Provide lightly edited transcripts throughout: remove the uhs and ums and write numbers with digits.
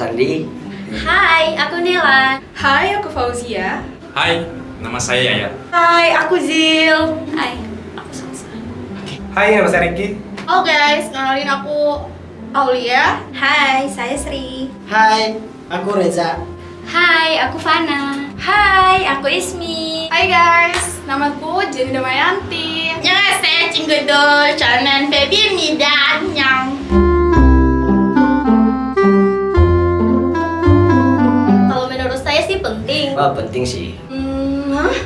Fadli. Hai, aku Nela. Hai, aku Fauzia. Hai, nama saya Yaya. Hai, aku Zil. Hai, aku Salsa. Hai, nama saya Ricky. Halo guys, kenalin aku Aulia. Hai, saya Sri. Hai, aku Reza. Hai, aku Fana. Hai, aku Ismi. Hai guys, namaku Jenny Damayanti. 안녕하세요 친구들, 저는 베비입니다. 안녕. Kalau menurut saya sih penting. Wah, penting sih. Hah?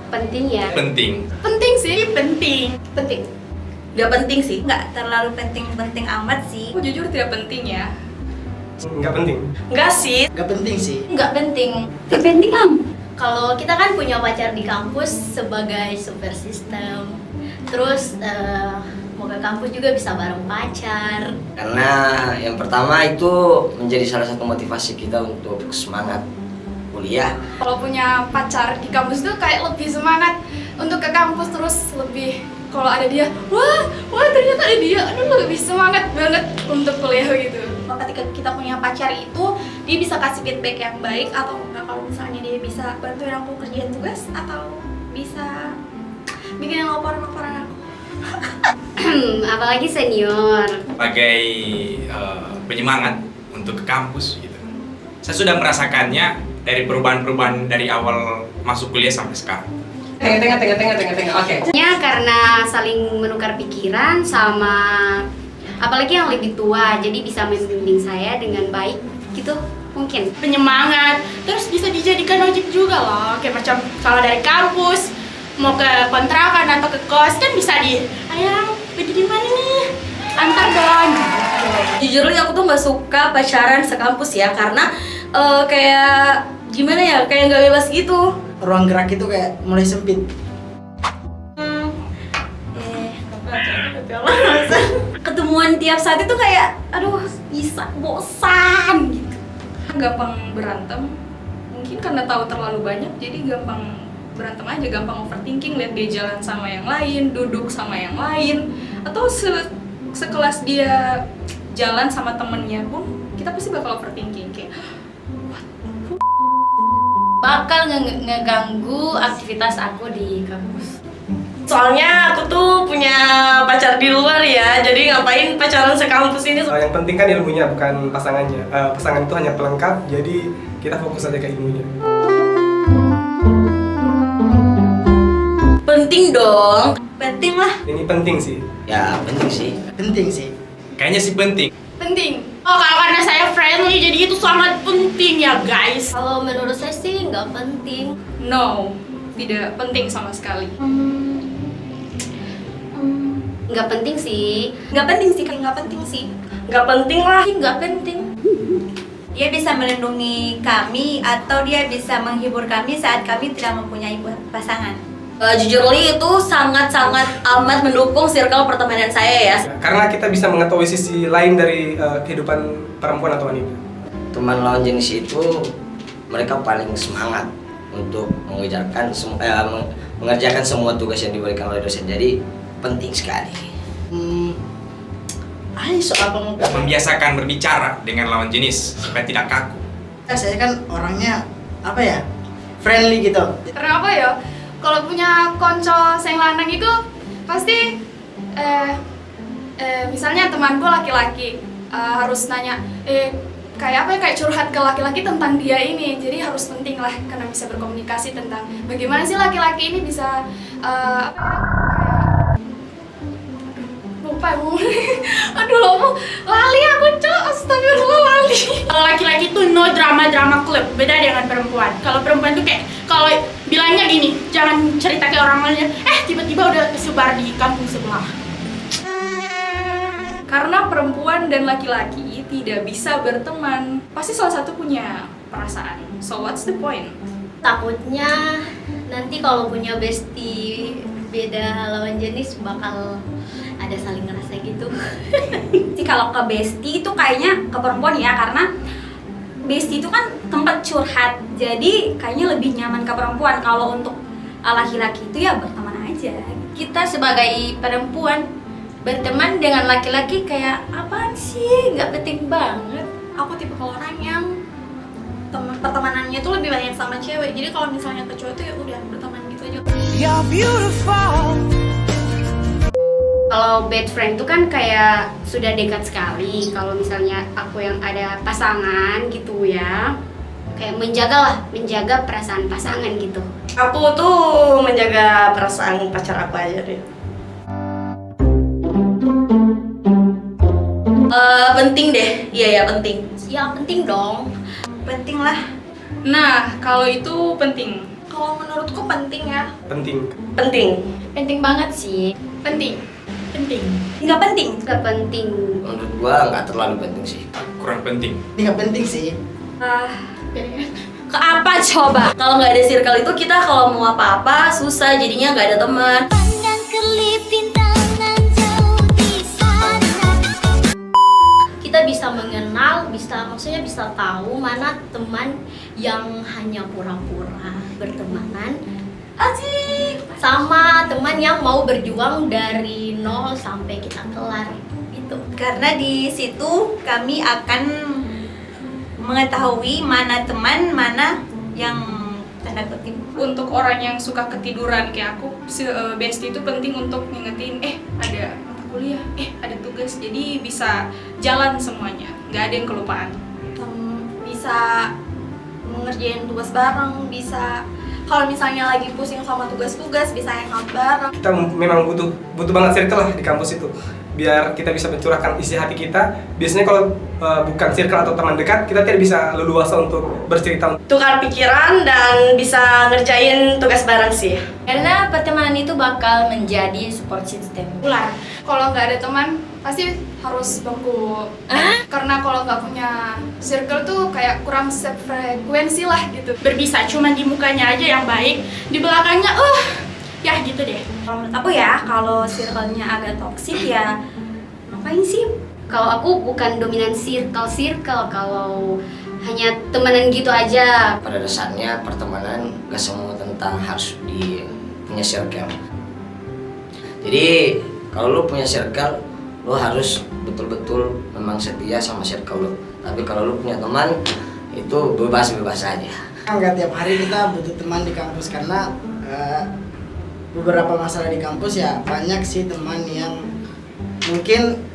Penting ya. Penting. Penting sih, penting. Penting. Gak penting sih. Nggak terlalu penting-penting amat sih. Aku jujur tidak penting ya. Nggak penting. Enggak sih. Gak penting sih. Nggak penting. Tidak penting am. Kalau kita kan punya pacar di kampus sebagai super system. Terus mau ke kampus juga bisa bareng pacar. Karena yang pertama itu menjadi salah satu motivasi kita untuk semangat kuliah. Kalau punya pacar di kampus tuh kayak lebih semangat untuk ke kampus, terus lebih kalau ada dia, wah ternyata ada dia, aduh lebih semangat banget untuk kuliah gitu. Ketika kita punya pacar itu, dia bisa kasih feedback yang baik atau enggak. Kalau misalnya dia bisa bantuin aku kerjain tugas atau bisa bikin laporan-laporan aku. Apalagi senior. Sebagai penyemangat untuk ke kampus gitu. Saya sudah merasakannya dari perubahan-perubahan dari awal masuk kuliah sampai sekarang. Tengah. Oke. Ya karena saling menukar pikiran sama apalagi yang lebih tua, jadi bisa membimbing saya dengan baik gitu mungkin. Penyemangat, terus bisa dijadikan ojek juga loh. Kayak macam kalau dari kampus mau ke kontrakan atau ke kos kan bisa ayang pergi di mana nih? Antar dong. Jujur li aku tuh nggak suka pacaran sekampus ya, karena kayak gimana ya, kayak nggak bebas gitu. Ruang gerak itu kayak mulai sempit. Ketemuan tiap saat itu kayak aduh bisa bosan gitu. Gampang berantem, mungkin karena tahu terlalu banyak jadi gampang berantem aja, gampang overthinking, lihat dia jalan sama yang lain, duduk sama yang lain, atau sekelas dia jalan sama temennya pun kita pasti bakal overthinking kayak Bakal ngeganggu aktivitas aku di kampus. Soalnya aku tuh punya pacar di luar ya, jadi ngapain pacaran sekampus ini? Yang penting kan ilmunya, bukan pasangannya. Pasangan itu hanya pelengkap, jadi kita fokus aja ke ilmunya. Penting dong. Penting lah. Ini penting sih. Ya, penting sih. Penting sih. Kayaknya sih penting. penting. Oh, karena saya friendly jadi itu sangat penting ya guys. Kalau menurut saya sih nggak penting. No, tidak penting sama sekali. Nggak penting sih. Nggak penting sih, kayak nggak penting sih. Nggak penting lah. Nggak penting. Dia bisa melindungi kami atau dia bisa menghibur kami saat kami tidak mempunyai pasangan. Jujur li itu sangat-sangat amat mendukung circle pertemanan saya ya. Karena kita bisa mengetahui sisi lain dari kehidupan perempuan atau wanita. Teman lawan jenis itu mereka paling semangat untuk mengerjakan semua tugas yang diberikan oleh dosen. Jadi penting sekali. Soal Membiasakan berbicara dengan lawan jenis supaya tidak kaku. saya kan orangnya apa ya, friendly gitu. Karena apa ya? Kalau punya konco sing lanang itu pasti misalnya temanku laki-laki harus nanya kayak apa ya, kayak curhat ke laki-laki tentang dia ini. Jadi harus penting lah karena bisa berkomunikasi tentang bagaimana sih laki-laki ini bisa lupa bu. Aduh loh, lali aku cok, astagfirullah lali. Kalau laki-laki tuh no drama club, beda dengan perempuan. Kalau perempuan tuh kayak kalau bilangnya gini, jangan cerita ke orang lain, tiba-tiba udah kesebar di kampung sebelah. Karena perempuan dan laki-laki tidak bisa berteman, pasti salah satu punya perasaan. So what's the point? Takutnya nanti kalau punya bestie beda lawan jenis bakal ada saling ngerasa gitu. Sih kalau ke bestie itu kayaknya ke perempuan ya, karena bestie itu kan tempat curhat. Jadi kayaknya lebih nyaman ke perempuan. Kalau untuk laki-laki itu ya berteman aja. Kita sebagai perempuan berteman dengan laki-laki kayak apaan sih? Nggak penting banget. Aku tipe orang yang pertemanannya tuh lebih banyak sama cewek. Jadi kalau misalnya ke cowok tuh ya udah berteman gitu aja. Kalau best friend itu kan kayak sudah dekat sekali. Kalau misalnya aku yang ada pasangan gitu ya, kayak menjaga perasaan pasangan gitu. Aku tuh menjaga perasaan pacar aku aja deh. Penting deh, iya ya penting. Ya penting dong. Penting lah. Nah, kalau itu penting. Kalau menurutku penting ya. Penting. Penting. Penting banget sih. Penting. Penting. Nggak penting. Gak penting. Menurut gua nggak terlalu penting sih. Kurang penting. Ini nggak penting sih. Ke apa coba? Kalau nggak ada circle itu kita kalau mau apa-apa susah jadinya nggak ada teman. Kita bisa mengenal, maksudnya bisa tahu mana teman yang hanya pura-pura bertemanan, asik, sama teman yang mau berjuang dari nol sampai kita kelar gitu. Karena di situ kami akan mengetahui mana teman, mana yang tanda kutip. Untuk orang yang suka ketiduran kayak aku, bestie itu penting untuk ngingetin, ada mata kuliah, ada tugas, jadi bisa jalan semuanya, nggak ada yang kelupaan. Bisa ngerjain tugas bareng, bisa kalau misalnya lagi pusing sama tugas-tugas bisa hangout bareng. Kita memang butuh banget circle lah di kampus itu, biar kita bisa mencurahkan isi hati kita. Biasanya kalau bukan circle atau teman dekat, kita tidak bisa leluasa untuk bercerita. Tukar pikiran dan bisa ngerjain tugas bareng sih. Karena pertemanan itu bakal menjadi support system. Ular, kalau nggak ada teman pasti harus bangku. Karena kalau nggak punya circle tuh kayak kurang sefrekuensi lah gitu. Berbisa cuman di mukanya aja yang baik, di belakangnya ya gitu deh. Kalau menurut aku ya, kalau circle-nya agak toksik ya ngapain sih? Kalau aku bukan dominan circle, kalau hanya temenan gitu aja. Pada dasarnya pertemanan gak semua tentang harus punya circle. Jadi kalau lu punya circle, lu harus betul-betul memang setia sama circle lu. Tapi kalau lu punya teman, itu bebas-bebas aja. Nggak tiap hari kita butuh teman di kampus, karena beberapa masalah di kampus ya banyak sih teman yang mungkin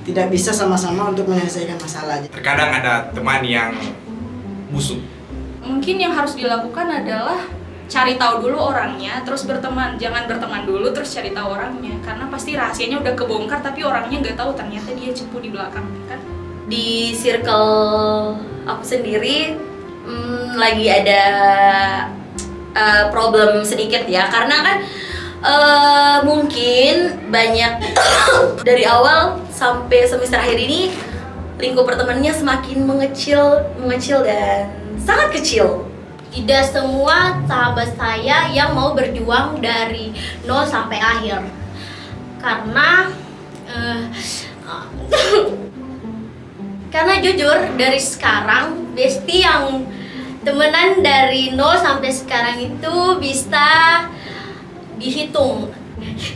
tidak bisa sama-sama untuk menyelesaikan masalah. Terkadang ada teman yang busuk. Mungkin yang harus dilakukan adalah cari tahu dulu orangnya, terus berteman. Jangan berteman dulu terus cari tahu orangnya, karena pasti rahasianya udah kebongkar tapi orangnya nggak tahu ternyata dia cepu di belakang kan. Di circle aku sendiri lagi ada problem sedikit ya, karena kan mungkin banyak dari awal sampai semester akhir ini lingkup pertemanannya semakin mengecil dan sangat kecil. Tidak semua sahabat saya yang mau berjuang dari nol sampai akhir. Karena karena jujur dari sekarang bestie yang temenan dari nol sampai sekarang itu bisa dihitung.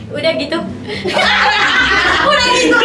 Udah gitu. Udah gitu.